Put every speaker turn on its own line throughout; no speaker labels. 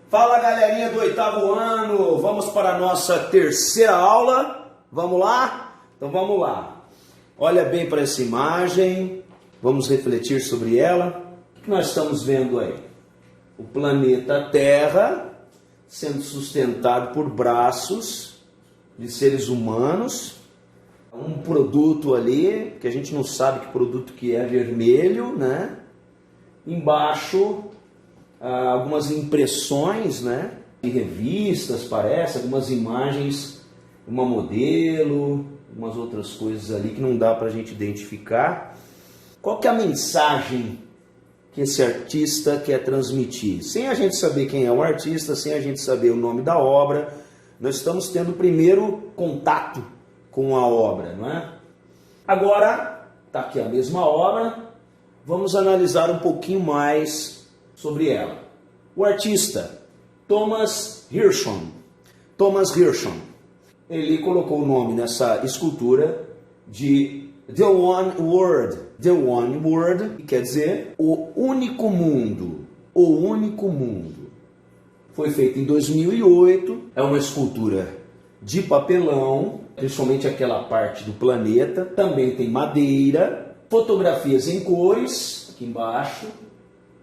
Fala galerinha do 8º ano, vamos para a nossa terceira aula, vamos lá? Então vamos lá, olha bem para essa imagem, vamos refletir sobre ela. O que nós estamos vendo aí? O planeta Terra sendo sustentado por braços de seres humanos, um produto ali, que a gente não sabe que produto que é, vermelho, né? Embaixo algumas impressões, né, de revistas, parece, algumas imagens, uma modelo, umas outras coisas ali que não dá para a gente identificar. Qual que é a mensagem que esse artista quer transmitir? Sem a gente saber quem é o artista, sem a gente saber o nome da obra, nós estamos tendo o primeiro contato com a obra, não é? Agora, está aqui a mesma obra, vamos analisar um pouquinho mais sobre ela. O artista Thomas Hirschman, ele colocou o nome nessa escultura de The One World. The One World, que quer dizer o único mundo. O único mundo. Foi feito em 2008, é uma escultura de papelão, principalmente aquela parte do planeta, também tem madeira, fotografias em cores, aqui embaixo,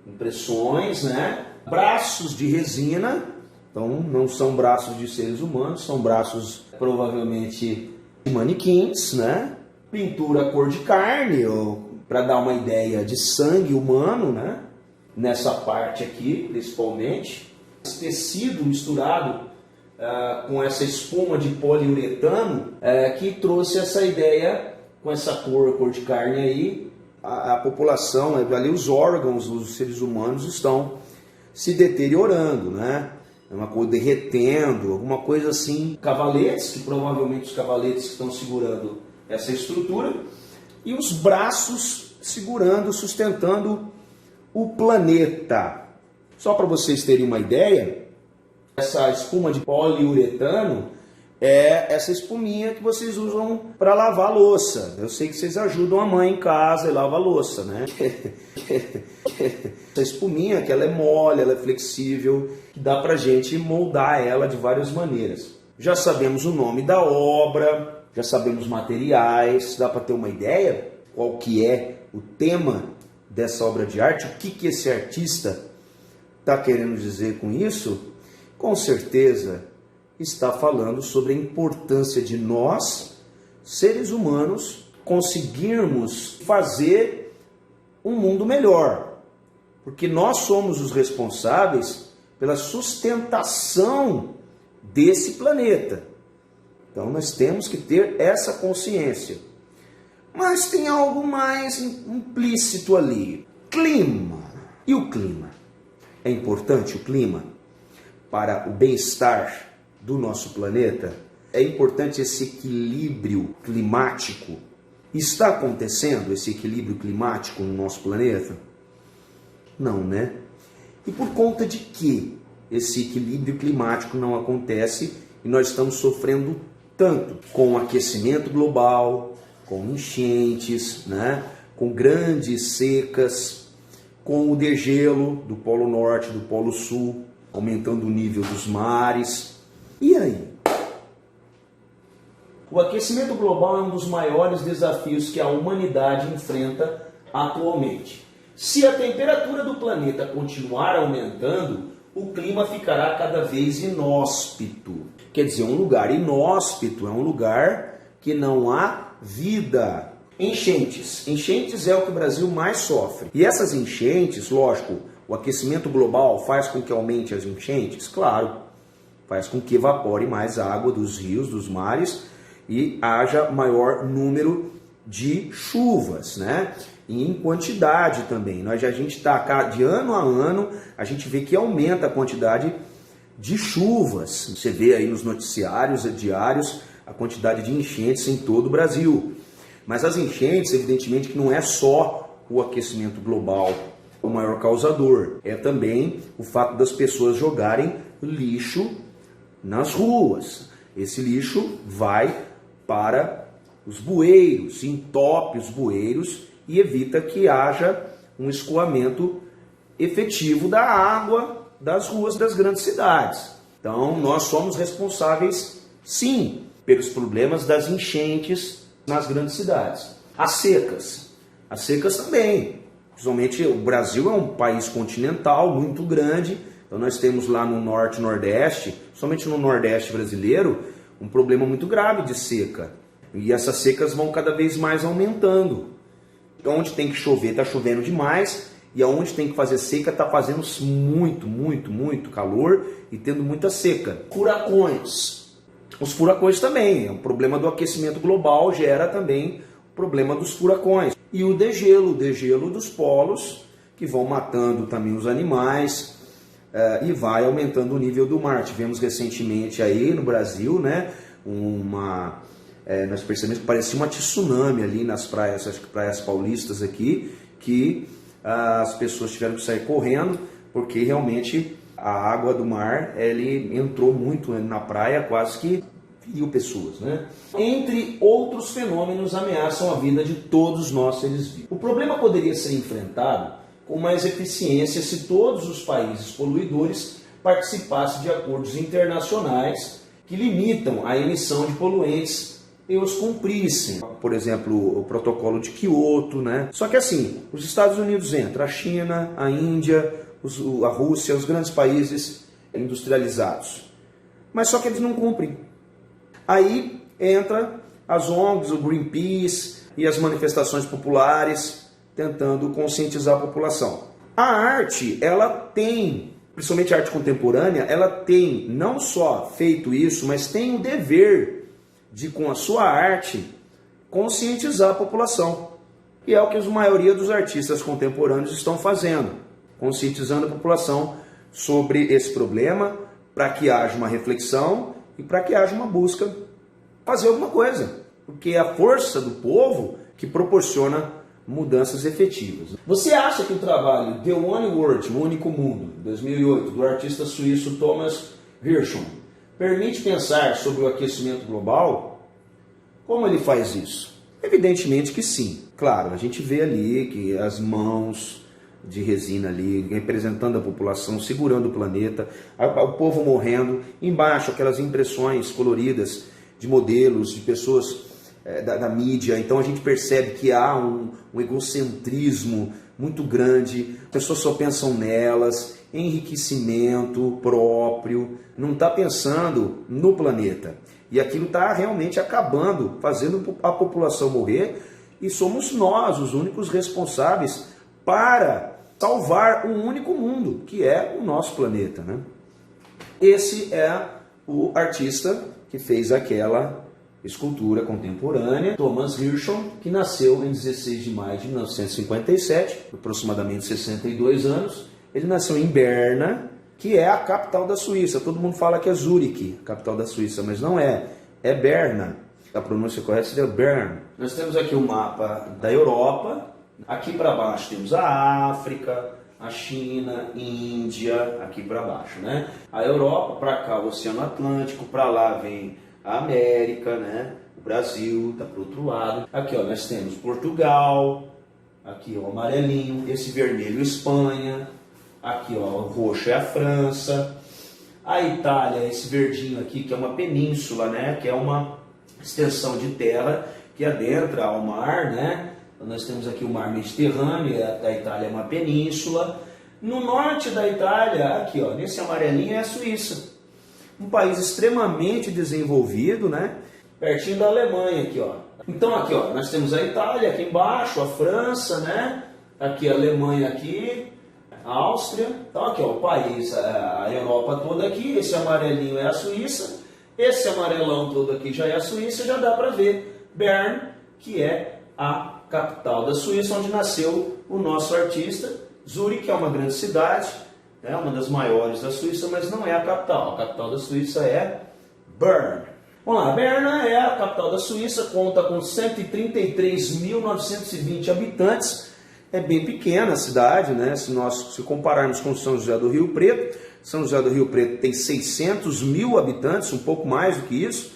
impressões, né? Braços de resina, então não são braços de seres humanos, são braços provavelmente de manequins, né? Pintura cor de carne, para dar uma ideia de sangue humano, né? Nessa parte aqui, principalmente. Esse tecido misturado com essa espuma de poliuretano que trouxe essa ideia com essa cor de carne aí. A população, ali os órgãos dos seres humanos estão se deteriorando, né? É uma coisa derretendo, alguma coisa assim. Cavaletes, que provavelmente os cavaletes estão segurando essa estrutura, e os braços segurando, sustentando o planeta. Só para vocês terem uma ideia, essa espuma de poliuretano é essa espuminha que vocês usam para lavar a louça. Eu sei que vocês ajudam a mãe em casa e lavam a louça, né? Essa espuminha que ela é mole, ela é flexível, que dá pra gente moldar ela de várias maneiras. Já sabemos o nome da obra, já sabemos materiais, dá para ter uma ideia qual que é o tema dessa obra de arte, o que esse artista está querendo dizer com isso? Com certeza está falando sobre a importância de nós, seres humanos, conseguirmos fazer um mundo melhor. Porque nós somos os responsáveis pela sustentação desse planeta. Então nós temos que ter essa consciência. Mas tem algo mais implícito ali. Clima. E o clima? É importante o clima para o bem-estar do nosso planeta? É importante esse equilíbrio climático. Está acontecendo esse equilíbrio climático no nosso planeta? Não, né? E por conta de que esse equilíbrio climático não acontece e nós estamos sofrendo tanto com o aquecimento global, com enchentes, né? Com grandes secas, com o degelo do Polo Norte, do Polo Sul, aumentando o nível dos mares. E aí? O aquecimento global é um dos maiores desafios que a humanidade enfrenta atualmente. Se a temperatura do planeta continuar aumentando, o clima ficará cada vez inóspito. Quer dizer, um lugar inóspito é um lugar que não há vida. Enchentes. Enchentes é o que o Brasil mais sofre. E essas enchentes, lógico, o aquecimento global faz com que aumente as enchentes? Claro. Faz com que evapore mais água dos rios, dos mares e haja maior número de chuvas, né? E em quantidade também. A gente está de ano a ano, a gente vê que aumenta a quantidade de chuvas. Você vê aí nos noticiários diários a quantidade de enchentes em todo o Brasil. Mas as enchentes, evidentemente, que não é só o aquecimento global o maior causador. É também o fato das pessoas jogarem lixo nas ruas. Esse lixo vai para os bueiros, entope os bueiros e evita que haja um escoamento efetivo da água das ruas das grandes cidades. Então, nós somos responsáveis, sim, pelos problemas das enchentes nas grandes cidades. As secas também. Principalmente o Brasil é um país continental muito grande, então nós temos lá no norte e nordeste, somente no nordeste brasileiro, um problema muito grave de seca. E essas secas vão cada vez mais aumentando. Onde tem que chover, está chovendo demais, e aonde tem que fazer seca, está fazendo muito calor e tendo muita seca. Furacões. Os furacões também, o problema do aquecimento global gera também o problema dos furacões. E o degelo dos polos, que vão matando também os animais e vai aumentando o nível do mar. Tivemos recentemente aí no Brasil, né, nós percebemos que parecia uma tsunami ali nas praias, acho que praias paulistas aqui, que as pessoas tiveram que sair correndo, porque realmente a água do mar ele entrou muito na praia, quase que feriu pessoas, né? Entre outros fenômenos ameaçam a vida de todos nós seres vivos. O problema poderia ser enfrentado com mais eficiência se todos os países poluidores participassem de acordos internacionais que limitam a emissão de poluentes e os cumprissem. Por exemplo, o protocolo de Kyoto, né? Só que assim, os Estados Unidos entram, a China, a Índia, a Rússia, os grandes países industrializados. Mas só que eles não cumprem. Aí entra as ONGs, o Greenpeace e as manifestações populares tentando conscientizar a população. A arte, ela tem, principalmente a arte contemporânea, ela tem não só feito isso, mas tem o dever de, com a sua arte, conscientizar a população. E é o que a maioria dos artistas contemporâneos estão fazendo, conscientizando a população sobre esse problema, para que haja uma reflexão e para que haja uma busca fazer alguma coisa. Porque é a força do povo que proporciona mudanças efetivas. Você acha que o trabalho The One World, O Único Mundo, 2008, do artista suíço Thomas Hirschman, permite pensar sobre o aquecimento global? Como ele faz isso? Evidentemente que sim. Claro, a gente vê ali que as mãos de resina ali, representando a população, segurando o planeta, o povo morrendo, embaixo aquelas impressões coloridas de modelos, de pessoas da mídia. Então a gente percebe que há um egocentrismo muito grande, as pessoas só pensam nelas, enriquecimento próprio, não está pensando no planeta. E aquilo está realmente acabando, fazendo a população morrer, e somos nós os únicos responsáveis para salvar um único mundo, que é o nosso planeta, né? Esse é o artista que fez aquela escultura contemporânea, Thomas Hirschman, que nasceu em 16 de maio de 1957, aproximadamente 62 anos. Ele nasceu em Berna, que é a capital da Suíça. Todo mundo fala que é Zurique, a capital da Suíça, mas não é. É Berna. A pronúncia correta seria Bern. Nós temos aqui o mapa da Europa. Aqui para baixo temos a África, a China, Índia, aqui para baixo, né? A Europa, para cá o Oceano Atlântico, para lá vem a América, né? O Brasil está para o outro lado. Aqui ó, nós temos Portugal, aqui ó, o amarelinho, esse vermelho Espanha, aqui ó, o roxo é a França, a Itália, esse verdinho aqui que é uma península, né? Que é uma extensão de terra que adentra ao mar, né? Então nós temos aqui o mar Mediterrâneo, a Itália é uma península. No norte da Itália, aqui ó, nesse amarelinho é a Suíça. Um país extremamente desenvolvido, né? Pertinho da Alemanha aqui, ó. Então aqui, ó, nós temos a Itália aqui embaixo, a França, né? Aqui a Alemanha aqui, a Áustria. Então aqui, ó, o país, a Europa toda aqui, esse amarelinho é a Suíça, esse amarelão todo aqui já é a Suíça, já dá para ver Bern, que é a capital da Suíça, onde nasceu o nosso artista. Zurique é uma grande cidade, é uma das maiores da Suíça, mas não é a capital. A capital da Suíça é Bern. Vamos lá, Berna é a capital da Suíça, conta com 133.920 habitantes. É bem pequena a cidade, né? Se compararmos com São José do Rio Preto, São José do Rio Preto tem 600 mil habitantes, um pouco mais do que isso.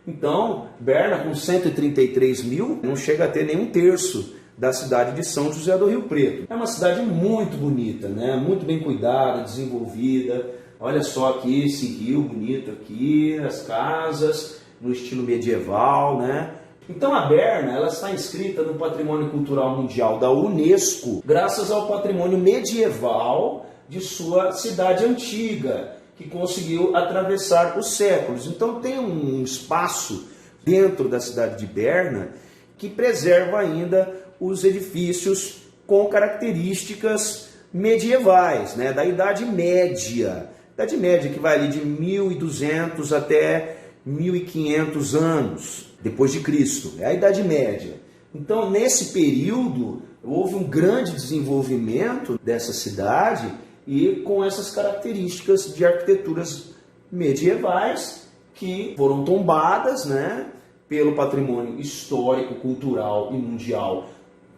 Então, Berna com 133 mil não chega a ter nem um terço da cidade de São José do Rio Preto. É uma cidade muito bonita, né? Muito bem cuidada, desenvolvida. Olha só aqui esse rio bonito aqui, as casas no estilo medieval, né? Então a Berna, ela está inscrita no Patrimônio Cultural Mundial da Unesco, graças ao patrimônio medieval de sua cidade antiga, que conseguiu atravessar os séculos. Então tem um espaço dentro da cidade de Berna que preserva ainda os edifícios com características medievais, né, da Idade Média. Idade Média que vai ali de 1200 até 1500 anos depois de Cristo. É a Idade Média. Então, nesse período, houve um grande desenvolvimento dessa cidade e com essas características de arquiteturas medievais que foram tombadas, né, pelo patrimônio histórico, cultural e mundial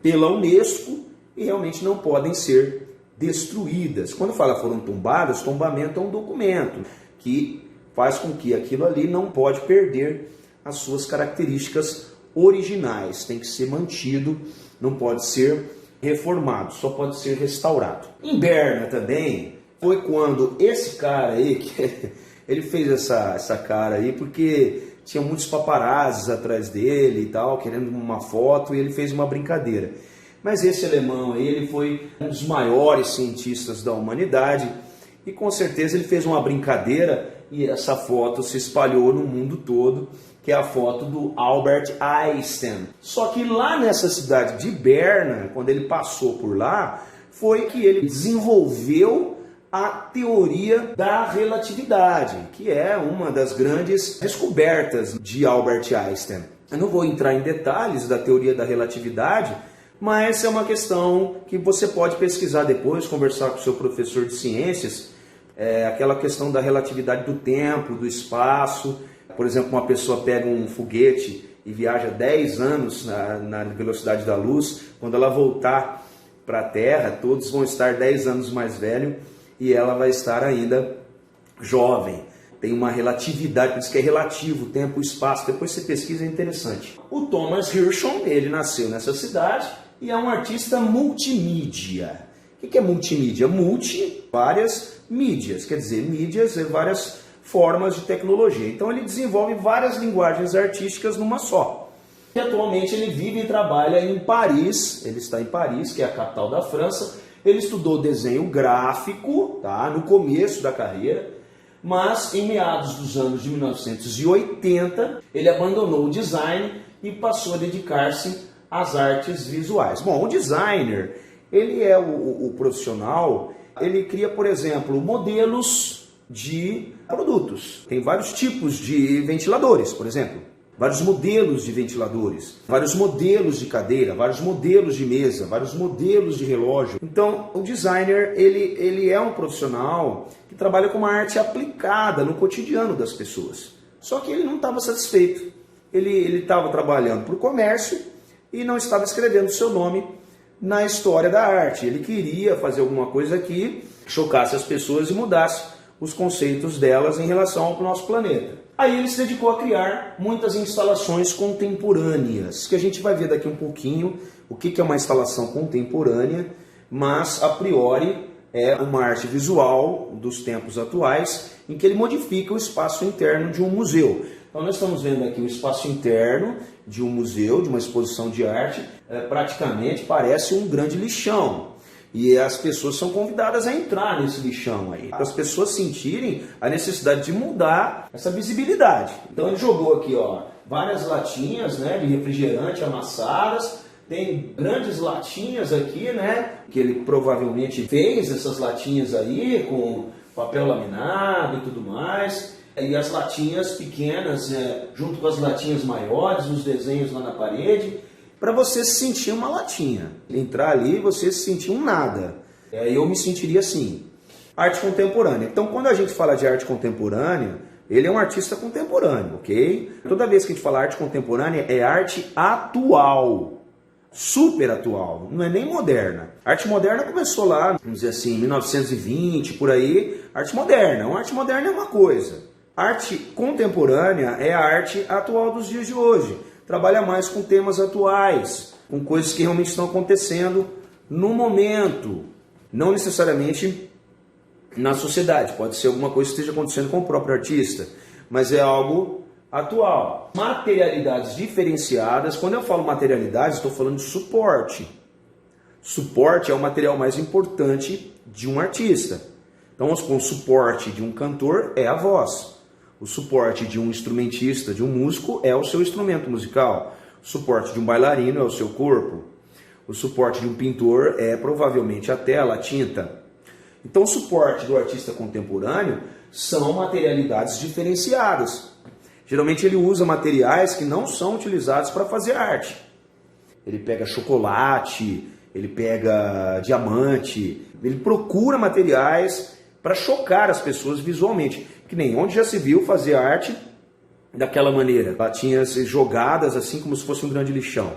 pela Unesco e realmente não podem ser destruídas. Quando fala foram tombadas, tombamento é um documento que faz com que aquilo ali não pode perder as suas características originais. Tem que ser mantido, não pode ser reformado, só pode ser restaurado. Em Berna também foi quando esse cara aí, que ele fez essa cara aí porque tinha muitos paparazzis atrás dele e tal, querendo uma foto, e ele fez uma brincadeira. Mas esse alemão aí, ele foi um dos maiores cientistas da humanidade e com certeza ele fez uma brincadeira e essa foto se espalhou no mundo todo, que é a foto do Albert Einstein. Só que lá nessa cidade de Berna, quando ele passou por lá, foi que ele desenvolveu a teoria da relatividade, que é uma das grandes descobertas de Albert Einstein. Eu não vou entrar em detalhes da teoria da relatividade, mas é uma questão que você pode pesquisar depois, conversar com o seu professor de ciências, aquela questão da relatividade do tempo, do espaço. Por exemplo, uma pessoa pega um foguete e viaja 10 anos na velocidade da luz, quando ela voltar para a Terra, todos vão estar 10 anos mais velhos e ela vai estar ainda jovem. Tem uma relatividade, por isso que é relativo, tempo, espaço. Depois você pesquisa, é interessante. O Thomas Hirschhorn, ele nasceu nessa cidade e é um artista multimídia. O que é multimídia? Multi, várias mídias, quer dizer, mídias é várias formas de tecnologia. Então ele desenvolve várias linguagens artísticas numa só. E atualmente ele vive e trabalha em Paris, ele está em Paris, que é a capital da França. Ele estudou desenho gráfico, tá, no começo da carreira, mas em meados dos anos de 1980 ele abandonou o design e passou a dedicar-se às artes visuais. Bom, o designer, ele é o profissional, ele cria, por exemplo, modelos de produtos. Tem vários tipos de ventiladores, por exemplo. Vários modelos de ventiladores, vários modelos de cadeira, vários modelos de mesa, vários modelos de relógio. Então, o designer, ele é um profissional que trabalha com uma arte aplicada no cotidiano das pessoas. Só que ele não estava satisfeito. Ele estava trabalhando para o comércio e não estava escrevendo o seu nome na história da arte. Ele queria fazer alguma coisa que chocasse as pessoas e mudasse os conceitos delas em relação ao nosso planeta. Aí ele se dedicou a criar muitas instalações contemporâneas, que a gente vai ver daqui um pouquinho o que é uma instalação contemporânea, mas a priori é uma arte visual dos tempos atuais, em que ele modifica o espaço interno de um museu. Então nós estamos vendo aqui o espaço interno de um museu, de uma exposição de arte, praticamente parece um grande lixão. E as pessoas são convidadas a entrar nesse lixão aí, para as pessoas sentirem a necessidade de mudar essa visibilidade. Então ele jogou aqui, ó, várias latinhas, né, de refrigerante amassadas, tem grandes latinhas aqui, né, que ele provavelmente fez essas latinhas aí com papel laminado e tudo mais. E as latinhas pequenas, junto com as latinhas maiores, os desenhos lá na parede, para você se sentir uma latinha. Entrar ali e você se sentir um nada. Eu me sentiria assim. Arte contemporânea. Então, quando a gente fala de arte contemporânea, ele é um artista contemporâneo, ok? Toda vez que a gente fala arte contemporânea, é arte atual. Super atual. Não é nem moderna. A arte moderna começou lá, vamos dizer assim, 1920, por aí. Arte moderna. Uma arte moderna é uma coisa. Arte contemporânea é a arte atual dos dias de hoje. Trabalha mais com temas atuais, com coisas que realmente estão acontecendo no momento, não necessariamente na sociedade. Pode ser alguma coisa que esteja acontecendo com o próprio artista, mas é algo atual. Materialidades diferenciadas. Quando eu falo materialidades, estou falando de suporte. Suporte é o material mais importante de um artista. Então, o suporte de um cantor é a voz. O suporte de um instrumentista, de um músico, é o seu instrumento musical. O suporte de um bailarino é o seu corpo. O suporte de um pintor é provavelmente a tela, a tinta. Então, o suporte do artista contemporâneo são materialidades diferenciadas. Geralmente ele usa materiais que não são utilizados para fazer arte. Ele pega chocolate, ele pega diamante, ele procura materiais para chocar as pessoas visualmente. Que nem onde já se viu fazer arte daquela maneira. Latinhas jogadas assim como se fosse um grande lixão.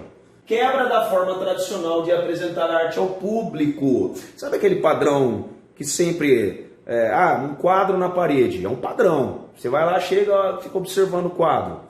Quebra da forma tradicional de apresentar arte ao público. Sabe aquele padrão que sempre... um quadro na parede. É um padrão. Você vai lá, chega, fica observando o quadro.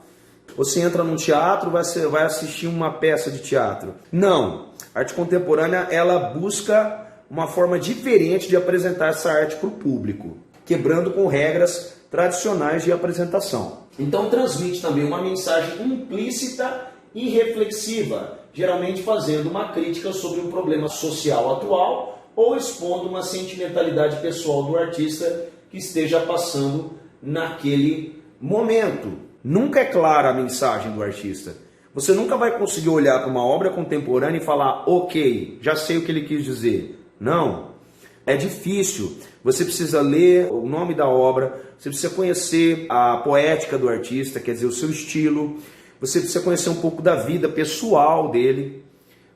Você entra num teatro, vai assistir uma peça de teatro. Não. A arte contemporânea, ela busca uma forma diferente de apresentar essa arte para o público, quebrando com regras tradicionais de apresentação. Então transmite também uma mensagem implícita e reflexiva, geralmente fazendo uma crítica sobre um problema social atual ou expondo uma sentimentalidade pessoal do artista que esteja passando naquele momento. Nunca é clara a mensagem do artista. Você nunca vai conseguir olhar para uma obra contemporânea e falar, ok, já sei o que ele quis dizer. Não, é difícil. Você precisa ler o nome da obra, você precisa conhecer a poética do artista, quer dizer, o seu estilo. Você precisa conhecer um pouco da vida pessoal dele,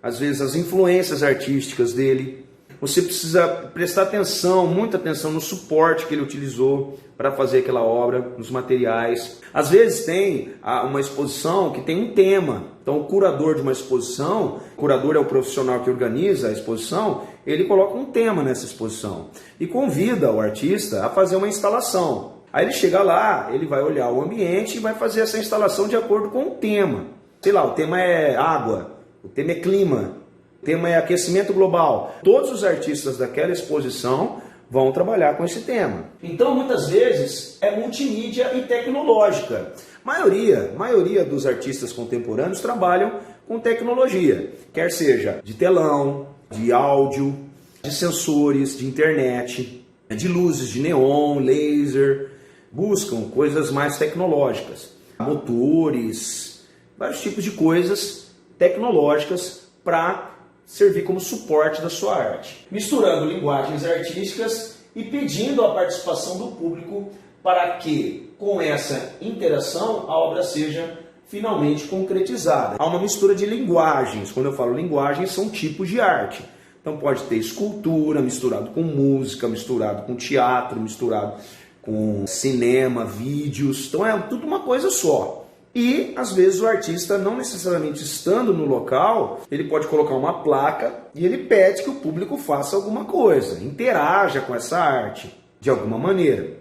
às vezes as influências artísticas dele. Você precisa prestar atenção, muita atenção no suporte que ele utilizou para fazer aquela obra, nos materiais. Às vezes tem uma exposição que tem um tema. Então o curador de uma exposição, o curador é o profissional que organiza a exposição, ele coloca um tema nessa exposição e convida o artista a fazer uma instalação. Aí ele chega lá, ele vai olhar o ambiente e vai fazer essa instalação de acordo com o tema. Sei lá, o tema é água, o tema é clima, o tema é aquecimento global. Todos os artistas daquela exposição vão trabalhar com esse tema. Então, muitas vezes, é multimídia e tecnológica. Maioria dos artistas contemporâneos trabalham com tecnologia, quer seja de telão, de áudio, de sensores, de internet, de luzes de neon, laser. Buscam coisas mais tecnológicas, motores, vários tipos de coisas tecnológicas para servir como suporte da sua arte, misturando linguagens artísticas e pedindo a participação do público para que, com essa interação, a obra seja finalmente concretizada. Há uma mistura de linguagens. Quando eu falo linguagens, são tipos de arte. Então pode ter escultura misturado com música, misturado com teatro, misturado com cinema, vídeos. Então é tudo uma coisa só. E, às vezes, o artista, não necessariamente estando no local, ele pode colocar uma placa e ele pede que o público faça alguma coisa, interaja com essa arte, de alguma maneira.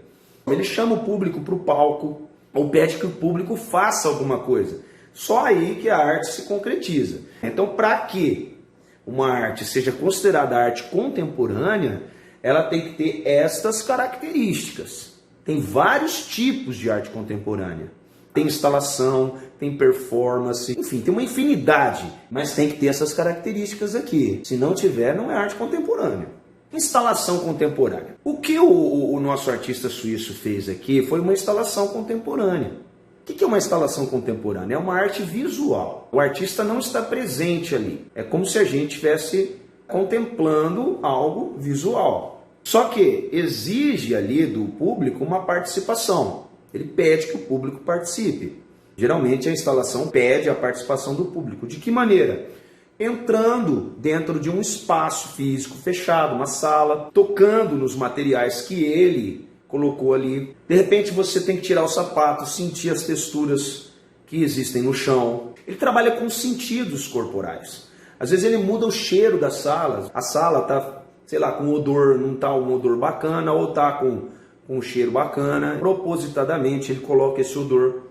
Ele chama o público para o palco ou pede que o público faça alguma coisa. Só aí que a arte se concretiza. Então, para que uma arte seja considerada arte contemporânea, ela tem que ter estas características. Tem vários tipos de arte contemporânea. Tem instalação, tem performance, enfim, tem uma infinidade, mas tem que ter essas características aqui. Se não tiver, não é arte contemporânea. Instalação contemporânea. O que o nosso artista suíço fez aqui foi uma instalação contemporânea. O que é uma instalação contemporânea? É uma arte visual. O artista não está presente ali. É como se a gente estivesse contemplando algo visual. Só que exige ali do público uma participação. Ele pede que o público participe. Geralmente a instalação pede a participação do público. De que maneira? Entrando dentro de um espaço físico fechado, uma sala, tocando nos materiais que ele colocou ali. De repente você tem que tirar o sapato, sentir as texturas que existem no chão. Ele trabalha com sentidos corporais. Às vezes ele muda o cheiro da sala. A sala está, sei lá, com odor, não está um odor bacana, ou está com um cheiro bacana. Propositadamente ele coloca esse odor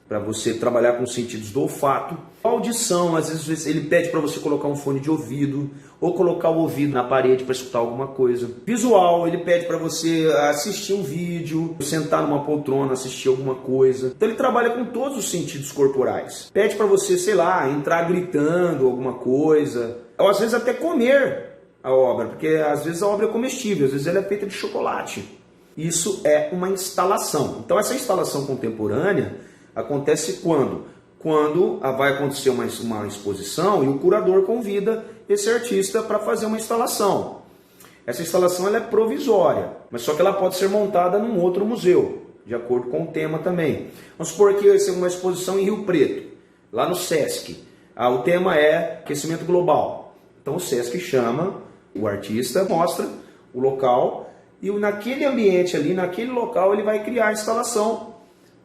para você trabalhar com os sentidos do olfato. O audição, às vezes ele pede para você colocar um fone de ouvido ou colocar o ouvido na parede para escutar alguma coisa. Visual, ele pede para você assistir um vídeo, sentar numa poltrona, assistir alguma coisa. Então ele trabalha com todos os sentidos corporais. Pede para você, sei lá, entrar gritando alguma coisa, ou às vezes até comer a obra, porque às vezes a obra é comestível, às vezes ela é feita de chocolate. Isso é uma instalação. Então essa instalação contemporânea acontece quando? Quando vai acontecer uma exposição e o curador convida esse artista para fazer uma instalação. Essa instalação ela é provisória, mas só que ela pode ser montada num outro museu, de acordo com o tema também. Vamos supor que vai ser uma exposição em Rio Preto, lá no Sesc. O tema é aquecimento global. Então o Sesc chama o artista, mostra o local e naquele ambiente ali, naquele local, ele vai criar a instalação,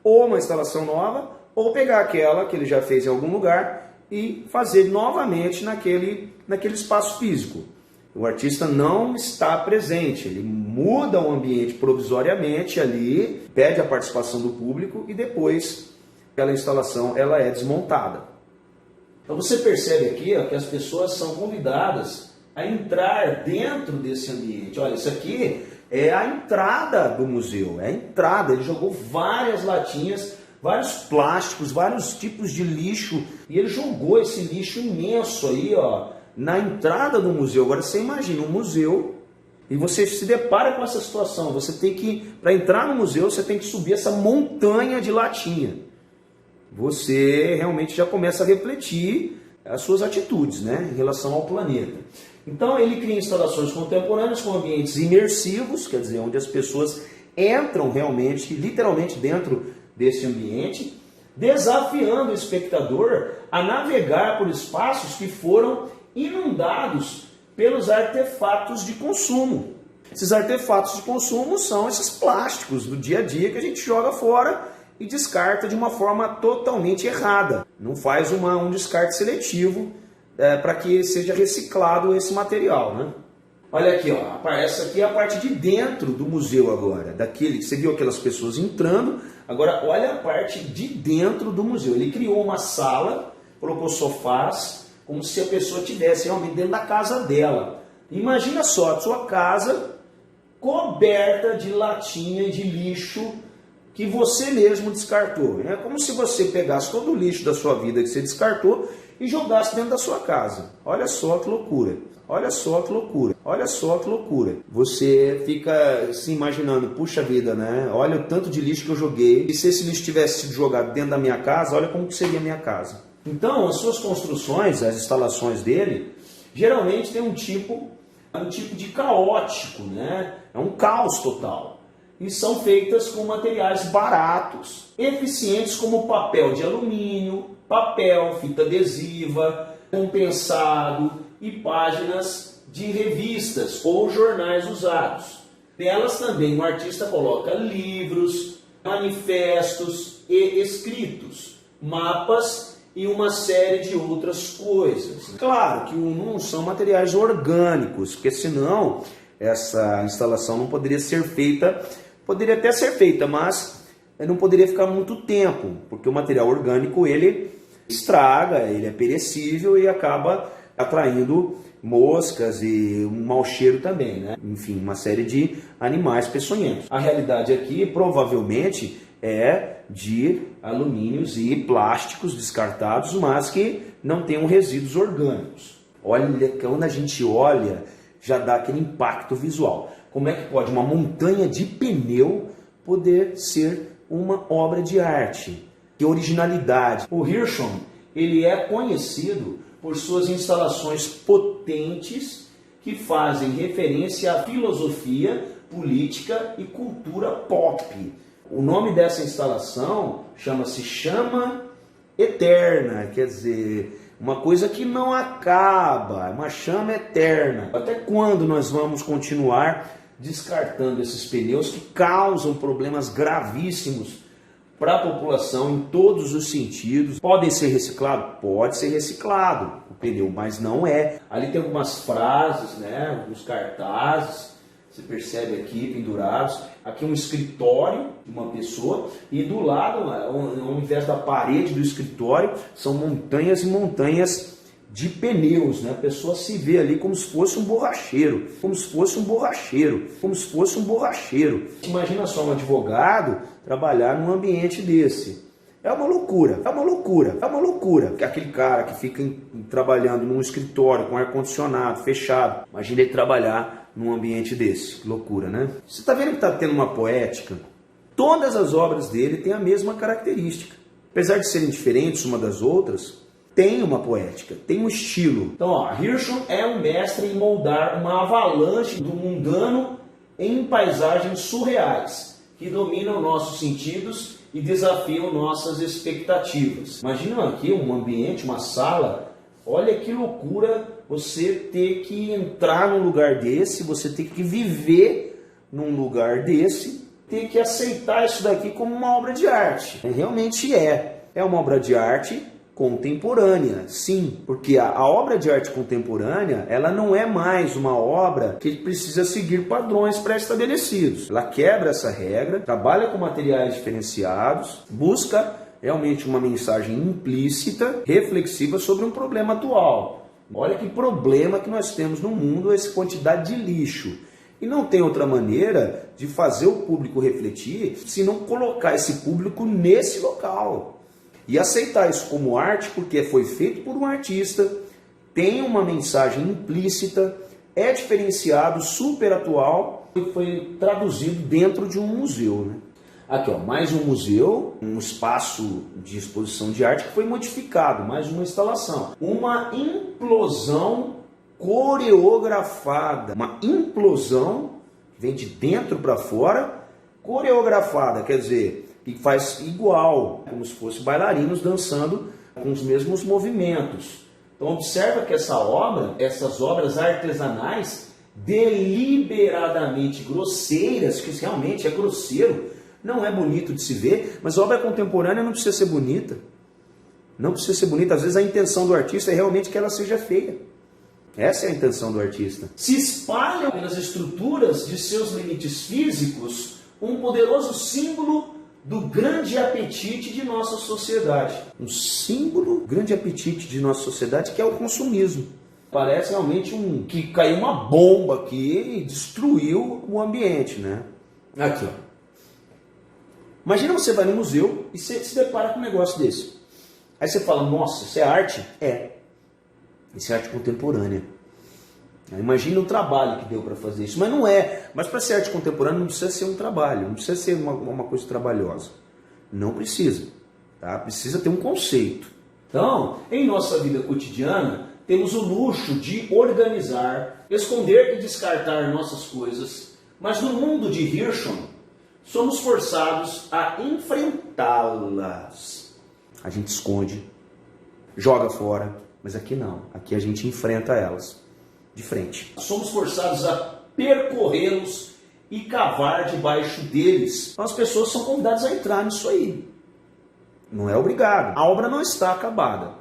ou uma instalação nova, ou pegar aquela que ele já fez em algum lugar e fazer novamente naquele espaço físico. O artista não está presente, ele muda o ambiente provisoriamente ali, pede a participação do público e depois aquela instalação ela é desmontada. Então você percebe aqui que as pessoas são convidadas a entrar dentro desse ambiente. Olha, isso aqui é a entrada do museu, é a entrada. Ele jogou várias latinhas, vários plásticos, vários tipos de lixo, e ele jogou esse lixo imenso aí, ó, na entrada do museu. Agora você imagina um museu e você se depara com essa situação. Você tem que, para entrar no museu, você tem que subir essa montanha de latinha. Você realmente já começa a refletir as suas atitudes, né, em relação ao planeta. Então ele cria instalações contemporâneas com ambientes imersivos, quer dizer, onde as pessoas entram realmente, literalmente dentro desse ambiente, desafiando o espectador a navegar por espaços que foram inundados pelos artefatos de consumo. Esses artefatos de consumo são esses plásticos do dia a dia que a gente joga fora e descarta de uma forma totalmente errada. Não faz um descarte seletivo para que seja reciclado esse material, né? Olha aqui, ó, essa aqui é a parte de dentro do museu agora. Você viu aquelas pessoas entrando, agora olha a parte de dentro do museu. Ele criou uma sala, colocou sofás, como se a pessoa estivesse realmente dentro da casa dela. Imagina só, a sua casa coberta de latinha e de lixo que você mesmo descartou. É como se você pegasse todo o lixo da sua vida que você descartou e jogasse dentro da sua casa. Olha só que loucura. Olha só que loucura. Olha só que loucura. Você fica se imaginando, puxa vida, né? Olha o tanto de lixo que eu joguei. E se esse lixo tivesse sido jogado dentro da minha casa, olha como seria a minha casa. Então, as suas construções, as instalações dele, geralmente tem um tipo de caótico, né? É um caos total. E são feitas com materiais baratos, eficientes como papel de alumínio, papel, fita adesiva, compensado e páginas de revistas ou jornais usados. Nelas também o artista coloca livros, manifestos e escritos, mapas e uma série de outras coisas. Claro que não são materiais orgânicos, porque senão essa instalação não poderia ser feita. Poderia até ser feita, mas não poderia ficar muito tempo, porque o material orgânico ele estraga, ele é perecível e acaba atraindo moscas e um mau cheiro também, né? Enfim, uma série de animais peçonhentos. A realidade aqui provavelmente é de alumínios e plásticos descartados, mas que não tenham resíduos orgânicos. Olha, quando a gente olha, já dá aquele impacto visual. Como é que pode uma montanha de pneu poder ser uma obra de arte? Que originalidade! O Hirschman, ele é conhecido por suas instalações potentes que fazem referência à filosofia, política e cultura pop. O nome dessa instalação chama-se Chama Eterna, quer dizer, uma coisa que não acaba, uma chama eterna. Até quando nós vamos continuar descartando esses pneus que causam problemas gravíssimos para a população em todos os sentidos? Podem ser reciclados? Pode ser reciclado o pneu, mas não é. Ali tem algumas frases, né, alguns cartazes Você percebe aqui, pendurados. Aqui um escritório de uma pessoa. E do lado, ao invés da parede do escritório, são montanhas e montanhas de pneus, né? A pessoa se vê ali como se fosse um borracheiro. Como se fosse um borracheiro. Como se fosse um borracheiro. Imagina só um advogado trabalhar num ambiente desse. É uma loucura, é uma loucura, é uma loucura. Aquele cara que fica trabalhando num escritório com ar-condicionado, fechado. Imagina ele trabalhar num ambiente desse. Que loucura, né? Você está vendo que está tendo uma poética? Todas as obras dele têm a mesma característica. Apesar de serem diferentes uma das outras, tem uma poética, tem um estilo. Então, ó, Hirschman é um mestre em moldar uma avalanche do mundano em paisagens surreais, que dominam nossos sentidos e desafiam nossas expectativas. Imagina aqui um ambiente, uma sala. Olha que loucura você ter que entrar num lugar desse, você ter que viver num lugar desse, ter que aceitar isso daqui como uma obra de arte. Realmente é uma obra de arte contemporânea, sim, porque a obra de arte contemporânea, ela não é mais uma obra que precisa seguir padrões pré-estabelecidos. Ela quebra essa regra, trabalha com materiais diferenciados, busca realmente uma mensagem implícita, reflexiva sobre um problema atual. Olha que problema que nós temos no mundo, essa quantidade de lixo. E não tem outra maneira de fazer o público refletir se não colocar esse público nesse local. E aceitar isso como arte, porque foi feito por um artista, tem uma mensagem implícita, é diferenciado, super atual, e foi traduzido dentro de um museu, né? Aqui, ó, mais um museu, um espaço de exposição de arte que foi modificado, mais uma instalação. Uma implosão coreografada, uma implosão, vem de dentro para fora, coreografada, quer dizer, que faz igual, como se fossem bailarinos dançando com os mesmos movimentos. Então observa que essa obra, essas obras artesanais deliberadamente grosseiras, que realmente é grosseiro, não é bonito de se ver, mas a obra contemporânea não precisa ser bonita. Não precisa ser bonita, às vezes a intenção do artista é realmente que ela seja feia. Essa é a intenção do artista. Se espalham pelas estruturas de seus limites físicos um poderoso símbolo do grande apetite de nossa sociedade. Um símbolo, grande apetite de nossa sociedade, que é o consumismo. Parece realmente que caiu uma bomba aqui e destruiu o ambiente, né? Aqui, ó. Imagina você vai no museu e você se depara com um negócio desse. Aí você fala, nossa, isso é arte? É. Isso é arte contemporânea. Imagina o trabalho que deu para fazer isso, mas não é. Mas para ser arte contemporânea não precisa ser um trabalho, não precisa ser uma coisa trabalhosa. Não precisa, tá? Precisa ter um conceito. Então, em nossa vida cotidiana, temos o luxo de organizar, esconder e descartar nossas coisas, mas no mundo de Hirschman, somos forçados a enfrentá-las. A gente esconde, joga fora, mas aqui não. Aqui a gente enfrenta elas. De frente. Somos forçados a percorrê-los e cavar debaixo deles. Então as pessoas são convidadas a entrar nisso aí. Não é obrigado. A obra não está acabada.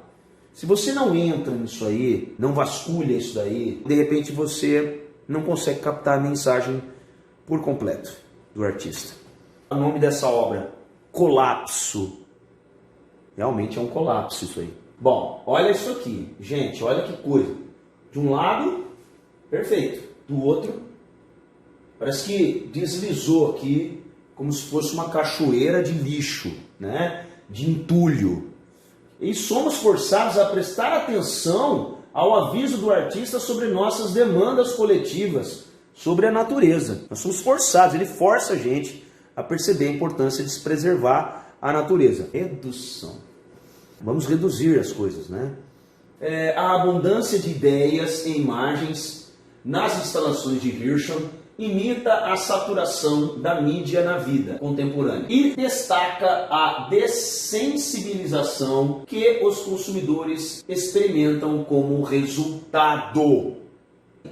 Se você não entra nisso aí, não vasculha isso daí, de repente você não consegue captar a mensagem por completo do artista. O nome dessa obra, Colapso. Realmente é um colapso isso aí. Bom, olha isso aqui. Gente, olha que coisa. De um lado, perfeito. Do outro, parece que deslizou aqui como se fosse uma cachoeira de lixo, né? De entulho. E somos forçados a prestar atenção ao aviso do artista sobre nossas demandas coletivas, sobre a natureza. Nós somos forçados, ele força a gente a perceber a importância de se preservar a natureza. Redução. Vamos reduzir as coisas, né? A abundância de ideias e imagens nas instalações de Hirschman imita a saturação da mídia na vida contemporânea e destaca a dessensibilização que os consumidores experimentam como resultado.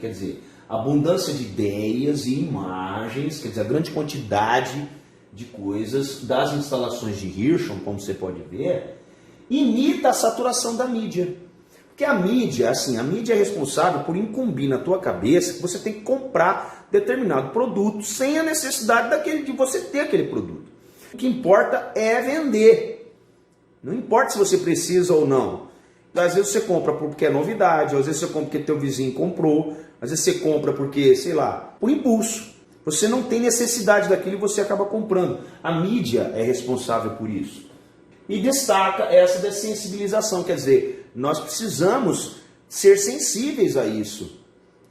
Quer dizer, abundância de ideias e imagens, quer dizer, a grande quantidade de coisas das instalações de Hirschman, como você pode ver, imita a saturação da mídia. Porque a mídia, assim, a mídia é responsável por incumbir na tua cabeça que você tem que comprar determinado produto sem a necessidade de você ter aquele produto. O que importa é vender. Não importa se você precisa ou não. Às vezes você compra porque é novidade, às vezes você compra porque teu vizinho comprou, às vezes você compra porque, sei lá, por impulso. Você não tem necessidade daquilo e você acaba comprando. A mídia é responsável por isso. E destaca essa dessensibilização, quer dizer, nós precisamos ser sensíveis a isso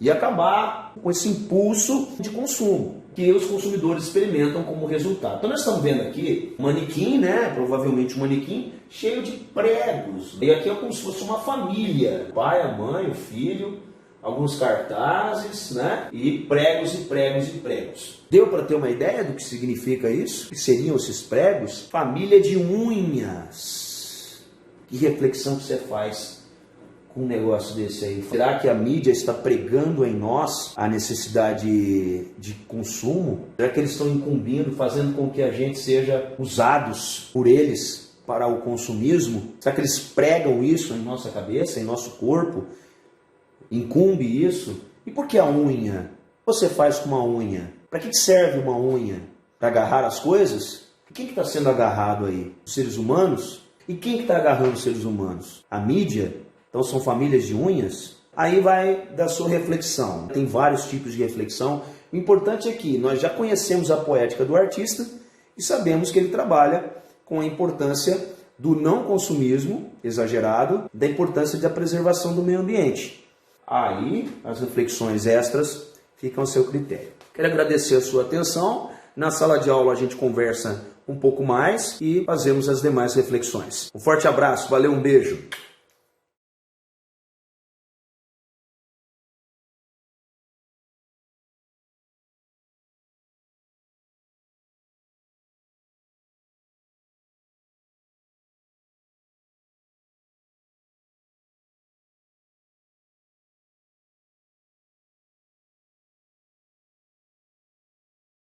e acabar com esse impulso de consumo que os consumidores experimentam como resultado. Então nós estamos vendo aqui um manequim, né? Provavelmente um manequim cheio de pregos. E aqui é como se fosse uma família, o pai, a mãe, o filho, alguns cartazes, né? E pregos e pregos e pregos. Deu para ter uma ideia do que significa isso? O que seriam esses pregos? Família de unhas. Que reflexão que você faz com um negócio desse aí? Será que a mídia está pregando em nós a necessidade de consumo? Será que eles estão incumbindo, fazendo com que a gente seja usados por eles para o consumismo? Será que eles pregam isso em nossa cabeça, em nosso corpo? Incumbe isso? E por que a unha? O que você faz com uma unha? Para que serve uma unha? Para agarrar as coisas? Quem que está sendo agarrado aí? Os seres humanos? E quem que está agarrando os seres humanos? A mídia? Então são famílias de unhas? Aí vai da sua reflexão. Tem vários tipos de reflexão. O importante é que nós já conhecemos a poética do artista e sabemos que ele trabalha com a importância do não consumismo exagerado, da importância da preservação do meio ambiente. Aí as reflexões extras ficam a seu critério. Quero agradecer a sua atenção. Na sala de aula a gente conversa um pouco mais e fazemos as demais reflexões. Um forte abraço, valeu, um beijo.